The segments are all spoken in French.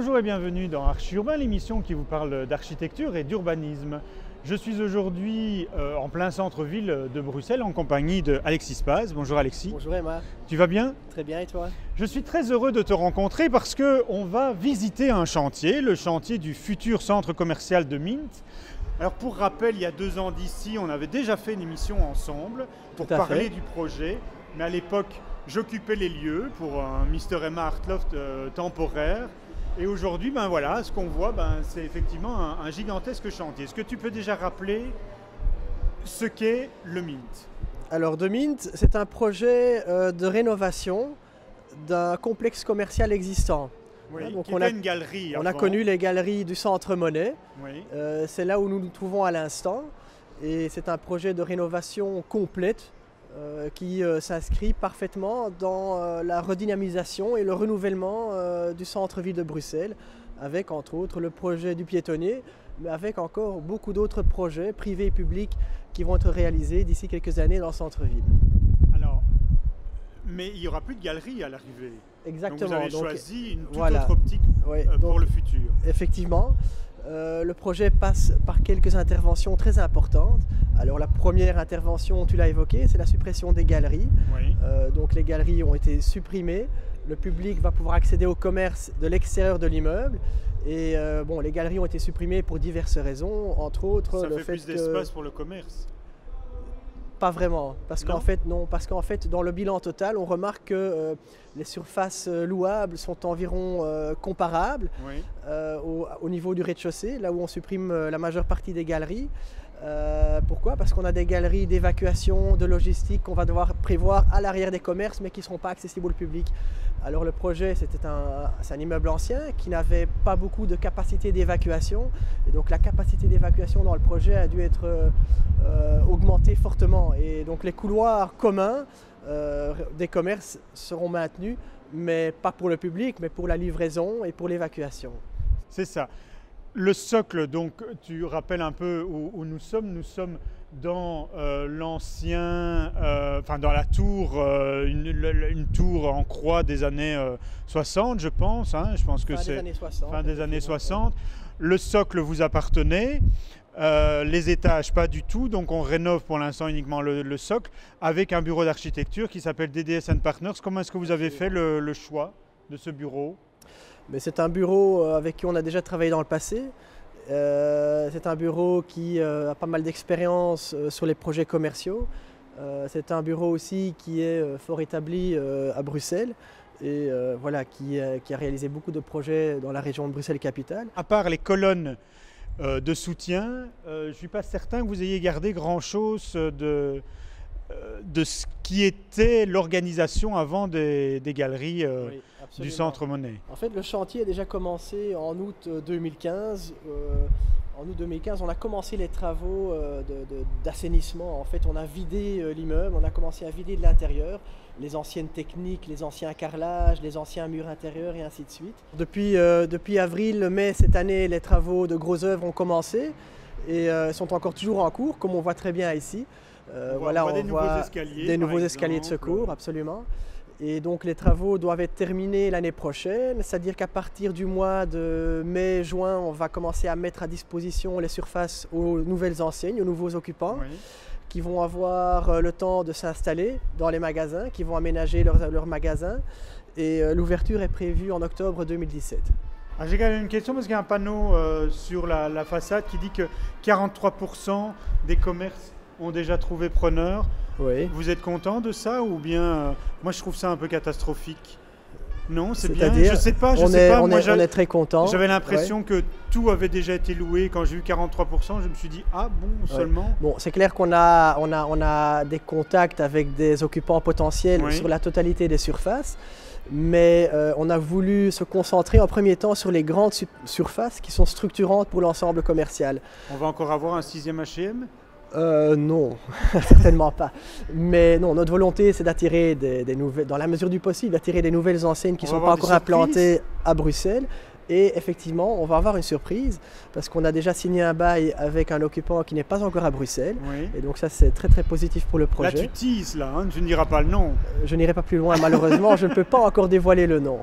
Bonjour et bienvenue dans Archi-Urbain, l'émission qui vous parle d'architecture et d'urbanisme. Je suis aujourd'hui en plein centre-ville de Bruxelles en compagnie d'Alexis Paz. Bonjour Alexis. Bonjour Emma. Tu vas bien? Très bien, et toi? Je suis très heureux de te rencontrer parce qu'on va visiter un chantier, le chantier du futur centre commercial de Mint. Alors pour rappel, il y a 2 ans d'ici, on avait déjà fait une émission ensemble pour parler du projet. Mais à l'époque, j'occupais les lieux pour un Mr. Emma Artloft temporaire. Et aujourd'hui, ben voilà, ce qu'on voit, c'est effectivement un gigantesque chantier. Est-ce que tu peux déjà rappeler ce qu'est le Mint? Alors, The Mint, c'est un projet de rénovation d'un complexe commercial existant. Oui, donc qui était une galerie. On a connu les galeries du Centre Monet. Oui. C'est là où nous nous trouvons à l'instant. Et c'est un projet de rénovation complète qui s'inscrit parfaitement dans la redynamisation et le renouvellement du centre-ville de Bruxelles, avec entre autres le projet du piétonnier, mais avec encore beaucoup d'autres projets privés et publics qui vont être réalisés d'ici quelques années dans le centre-ville. Alors, mais il n'y aura plus de galerie à l'arrivée. Exactement. Donc vous avez choisi une toute autre optique pour le futur. Effectivement. Le projet passe par quelques interventions très importantes. Alors la première intervention, tu l'as évoqué, c'est la suppression des galeries. Oui. Donc les galeries ont été supprimées. Le public va pouvoir accéder au commerce de l'extérieur de l'immeuble. Et les galeries ont été supprimées pour diverses raisons, entre autres ça le fait fait plus d'espace pour le commerce. Pas vraiment, parce qu'en fait, dans le bilan total, on remarque que les surfaces louables sont environ comparables au niveau du rez-de-chaussée, là où on supprime la majeure partie des galeries. Pourquoi? Parce qu'on a des galeries d'évacuation, de logistique qu'on va devoir prévoir à l'arrière des commerces, mais qui ne seront pas accessibles au public. Alors le projet, c'est un immeuble ancien qui n'avait pas beaucoup de capacité d'évacuation. Et donc la capacité d'évacuation dans le projet a dû être augmentée fortement. Et donc les couloirs communs des commerces seront maintenus, mais pas pour le public, mais pour la livraison et pour l'évacuation. C'est ça. Le socle, donc tu rappelles un peu où nous sommes. Nous sommes dans l'ancien, dans la tour, une tour en croix des années 60, je pense. Je pense que c'est fin des années 60. Le socle vous appartenait, les étages pas du tout. Donc on rénove pour l'instant uniquement le socle avec un bureau d'architecture qui s'appelle DDS & Partners. Comment est-ce que vous avez fait le choix de ce bureau? Mais c'est un bureau avec qui on a déjà travaillé dans le passé. C'est un bureau qui a pas mal d'expérience sur les projets commerciaux. C'est un bureau aussi qui est fort établi à Bruxelles et qui a réalisé beaucoup de projets dans la région de Bruxelles-Capitale. À part les colonnes de soutien, je ne suis pas certain que vous ayez gardé grand-chose de ce qui était l'organisation avant des galeries du Centre Monet. En fait, le chantier a déjà commencé en août 2015. En août 2015, on a commencé les travaux d'assainissement. En fait, on a vidé l'immeuble, on a commencé à vider de l'intérieur, les anciennes techniques, les anciens carrelages, les anciens murs intérieurs et ainsi de suite. Depuis avril-mai cette année, les travaux de gros œuvres ont commencé et sont encore toujours en cours, comme on voit très bien ici. On voit des nouveaux escaliers de secours, absolument. Et donc les travaux doivent être terminés l'année prochaine, c'est-à-dire qu'à partir du mois de mai-juin, on va commencer à mettre à disposition les surfaces aux nouvelles enseignes, aux nouveaux occupants, qui vont avoir le temps de s'installer dans les magasins, qui vont aménager leurs magasins. Et l'ouverture est prévue en octobre 2017. J'ai quand même une question parce qu'il y a un panneau sur la façade qui dit que 43% des commerces ont déjà trouvé preneur. Oui. Vous êtes content de ça ou bien moi je trouve ça un peu catastrophique? Non, c'est bien. Je sais pas. On est très content. J'avais l'impression que tout avait déjà été loué. Quand j'ai eu 43%, je me suis dit ah bon seulement. Bon, c'est clair qu'on a des contacts avec des occupants potentiels sur la totalité des surfaces. Mais on a voulu se concentrer en premier temps sur les grandes surfaces qui sont structurantes pour l'ensemble commercial. On va encore avoir un 6e H&M? Non, certainement pas. Mais non, notre volonté, c'est d'attirer des nouvelles, dans la mesure du possible, d'attirer des nouvelles enseignes qui ne sont pas encore implantées à Bruxelles Et effectivement, on va avoir une surprise parce qu'on a déjà signé un bail avec un occupant qui n'est pas encore à Bruxelles. Oui. Et donc ça, c'est très très positif pour le projet. Là, tu teases, là, hein, tu ne diras pas le nom. Je n'irai pas plus loin, malheureusement, je ne peux pas encore dévoiler le nom.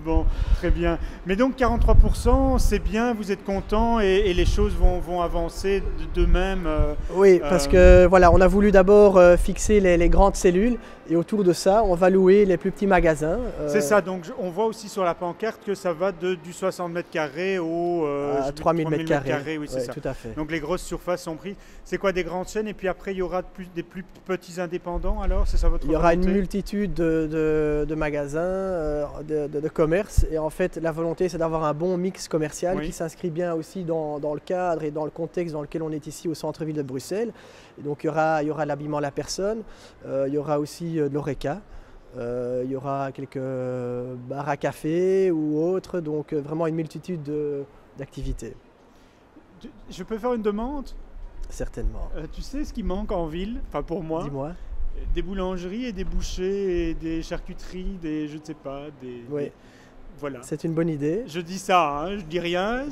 Bon, très bien. Mais donc 43%, c'est bien, vous êtes content et les choses vont avancer d'eux-mêmes. Oui, parce que voilà, on a voulu d'abord fixer les grandes cellules et autour de ça, on va louer les plus petits magasins. C'est ça, donc on voit aussi sur la pancarte que ça va du 60 mètres carrés au 3000 mètres carrés. Oui, c'est ça. Tout à fait. Donc les grosses surfaces sont prises. C'est quoi, des grandes chaînes et puis après il y aura des plus petits indépendants alors? C'est ça votre volonté? Il y aura une multitude de magasins, de commerces et en fait la volonté c'est d'avoir un bon mix commercial qui s'inscrit bien aussi dans le cadre et dans le contexte dans lequel on est ici au centre-ville de Bruxelles. Et donc il y aura l'habillement à la personne, il y aura aussi de l'Horeca. Il y aura quelques bars à café ou autres, donc vraiment une multitude d'activités. Je peux faire une demande? Certainement. Tu sais ce qui manque en ville, enfin pour moi? Dis-moi. Des boulangeries et des bouchers et des charcuteries, je ne sais pas, oui. Voilà. C'est une bonne idée. Je dis ça, hein, je dis rien.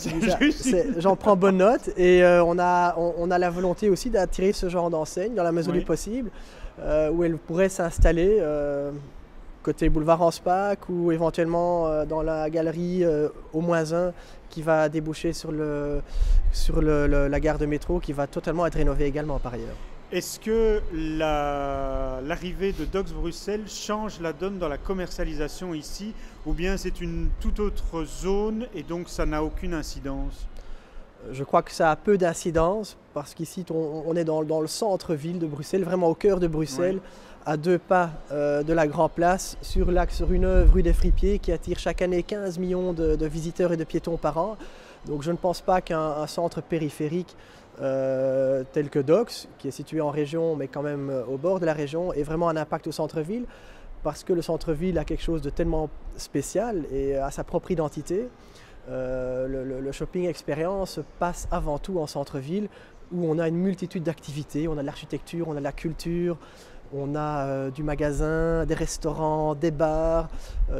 J'en prends bonne note et on a la volonté aussi d'attirer ce genre d'enseigne dans la mesure du possible, où elle pourrait s'installer côté boulevard Anspach ou éventuellement dans la galerie au -1 qui va déboucher sur la gare de métro qui va totalement être rénovée également par ailleurs. Est-ce que l'arrivée de Docks Bruxelles change la donne dans la commercialisation ici ou bien c'est une toute autre zone et donc ça n'a aucune incidence? Je crois que ça a peu d'incidence parce qu'ici on est dans le centre-ville de Bruxelles, vraiment au cœur de Bruxelles, à 2 pas de la Grand Place, sur l'axe Rue-Neuve, rue des Fripiers qui attire chaque année 15 millions de visiteurs et de piétons par an. Donc je ne pense pas qu'un centre périphérique tel que Docks, qui est situé en région mais quand même au bord de la région, ait vraiment un impact au centre-ville parce que le centre-ville a quelque chose de tellement spécial et a sa propre identité. Le shopping expérience passe avant tout en centre-ville où on a une multitude d'activités, on a de l'architecture, on a de la culture, on a du magasin, des restaurants, des bars,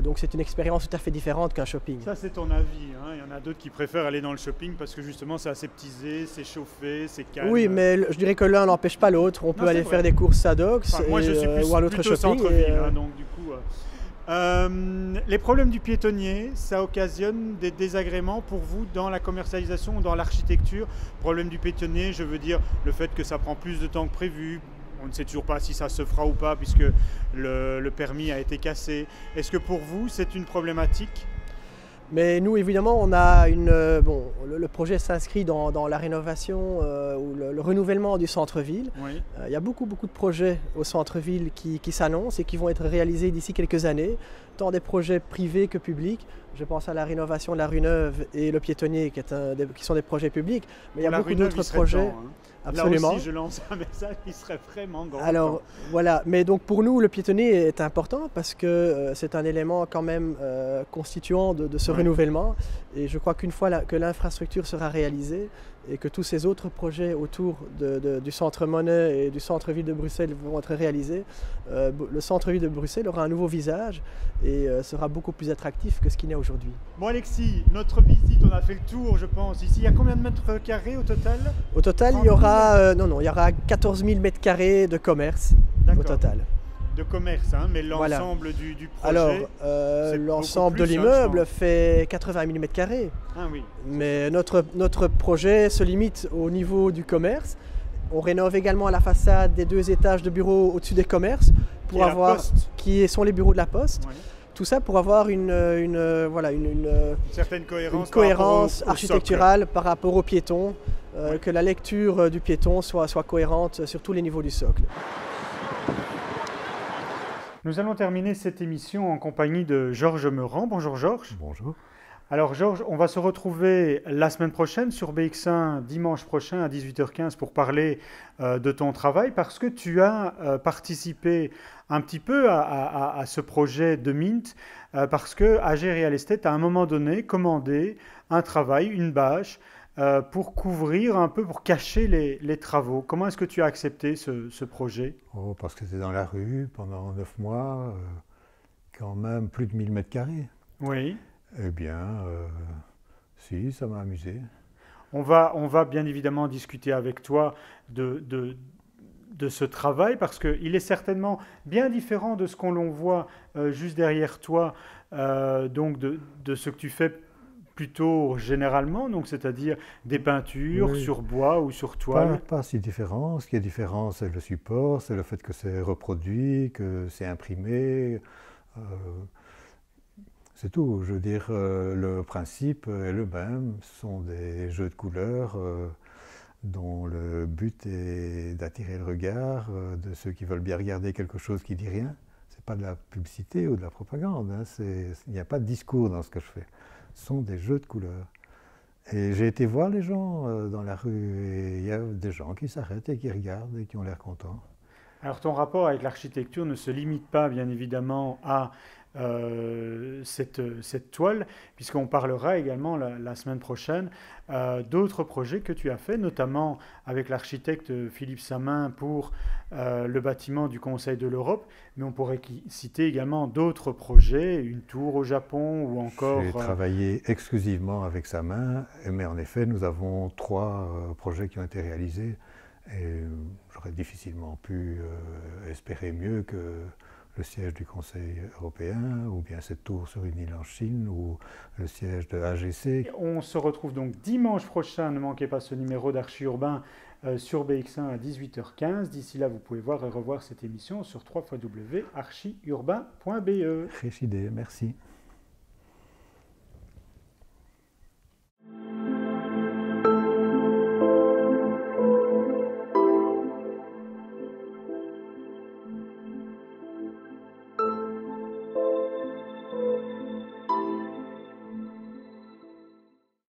donc c'est une expérience tout à fait différente qu'un shopping. Ça c'est ton avis, hein. Il y en a d'autres qui préfèrent aller dans le shopping parce que justement c'est aseptisé, c'est chauffé, c'est calme. Oui, mais je dirais que l'un n'empêche pas l'autre, on peut aller faire des courses à Docks moi je suis ou à l'autre shopping. Centre-ville, hein, donc du coup... les problèmes du piétonnier, ça occasionne des désagréments pour vous dans la commercialisation ou dans l'architecture? Problème du piétonnier, je veux dire le fait que ça prend plus de temps que prévu. On ne sait toujours pas si ça se fera ou pas puisque le permis a été cassé. Est-ce que pour vous c'est une problématique? Mais nous, évidemment, on a le projet s'inscrit dans la rénovation ou le renouvellement du centre-ville. Oui. Il y a beaucoup de projets au centre-ville qui s'annoncent et qui vont être réalisés d'ici quelques années, tant des projets privés que publics. Je pense à la rénovation de la rue Neuve et le piétonnier qui sont des projets publics, mais il y a beaucoup d'autres projets. Temps, hein. Absolument. Là aussi, je lance un message qui serait vraiment grand. Alors voilà, mais donc pour nous, le piétonnier est important parce que c'est un élément quand même constituant de ce renouvellement. Et je crois qu'une fois que l'infrastructure sera réalisée et que tous ces autres projets autour du centre Monnet et du centre-ville de Bruxelles vont être réalisés, le centre-ville de Bruxelles aura un nouveau visage et sera beaucoup plus attractif que ce qu'il n'est aujourd'hui. Bon Alexis, notre visite, on a fait le tour je pense ici. Il y a combien de mètres carrés au total? Au total, il y aura 14 000 mètres carrés de commerce au total. De commerce, hein, mais l'ensemble du projet. Alors, l'ensemble de l'immeuble fait 80 000 mètres carrés. Ah oui. Mais notre projet se limite au niveau du commerce. On rénove également la façade des 2 étages de bureaux au-dessus des commerces pour qui sont les bureaux de la Poste. Oui. Tout ça pour avoir une certaine cohérence architecturale par rapport au piéton, que la lecture du piéton soit cohérente sur tous les niveaux du socle. Nous allons terminer cette émission en compagnie de Georges Meurant. Bonjour Georges. Bonjour. Alors Georges, on va se retrouver la semaine prochaine sur BX1, dimanche prochain à 18h15 pour parler de ton travail parce que tu as participé un petit peu à ce projet de Mint parce que AG Real Estate a à un moment donné commandé un travail, une bâche, pour couvrir un peu, pour cacher les travaux. Comment est-ce que tu as accepté ce projet? Parce que c'était dans la rue pendant 9 mois, quand même plus de 1000 mètres carrés. Oui. Eh bien, si, ça m'a amusé. On va bien évidemment discuter avec toi de ce travail parce qu'il est certainement bien différent de ce qu'on l'on voit juste derrière toi, donc de ce que tu fais plutôt généralement, donc c'est-à-dire des peintures Oui, sur bois ou sur toile. pas si différent. Ce qui est différent, c'est le support, c'est le fait que c'est reproduit, que c'est imprimé. euh, c'est tout. Je veux dire, le principe est le même. Ce sont des jeux de couleurs dont le but est d'attirer le regard de ceux qui veulent bien regarder quelque chose qui dit rien. C'est pas de la publicité ou de la propagande, hein. Il n'y a pas de discours dans ce que je fais. Ce sont des jeux de couleurs. Et j'ai été voir les gens dans la rue et il y a des gens qui s'arrêtent et qui regardent et qui ont l'air contents. Alors ton rapport avec l'architecture ne se limite pas bien évidemment à cette toile, puisqu'on parlera également la semaine prochaine d'autres projets que tu as fait, notamment avec l'architecte Philippe Samin pour le bâtiment du Conseil de l'Europe, mais on pourrait citer également d'autres projets, une tour au Japon ou J'ai encore... travaillé exclusivement avec sa main, mais en effet, nous avons 3 projets qui ont été réalisés et j'aurais difficilement pu espérer mieux que le siège du Conseil européen, ou bien cette tour sur une île en Chine, ou le siège de AGC. On se retrouve donc dimanche prochain, ne manquez pas ce numéro d'Archi Urbain sur BX1 à 18h15. D'ici là, vous pouvez voir et revoir cette émission sur www.archiurbain.be. Richidé, merci.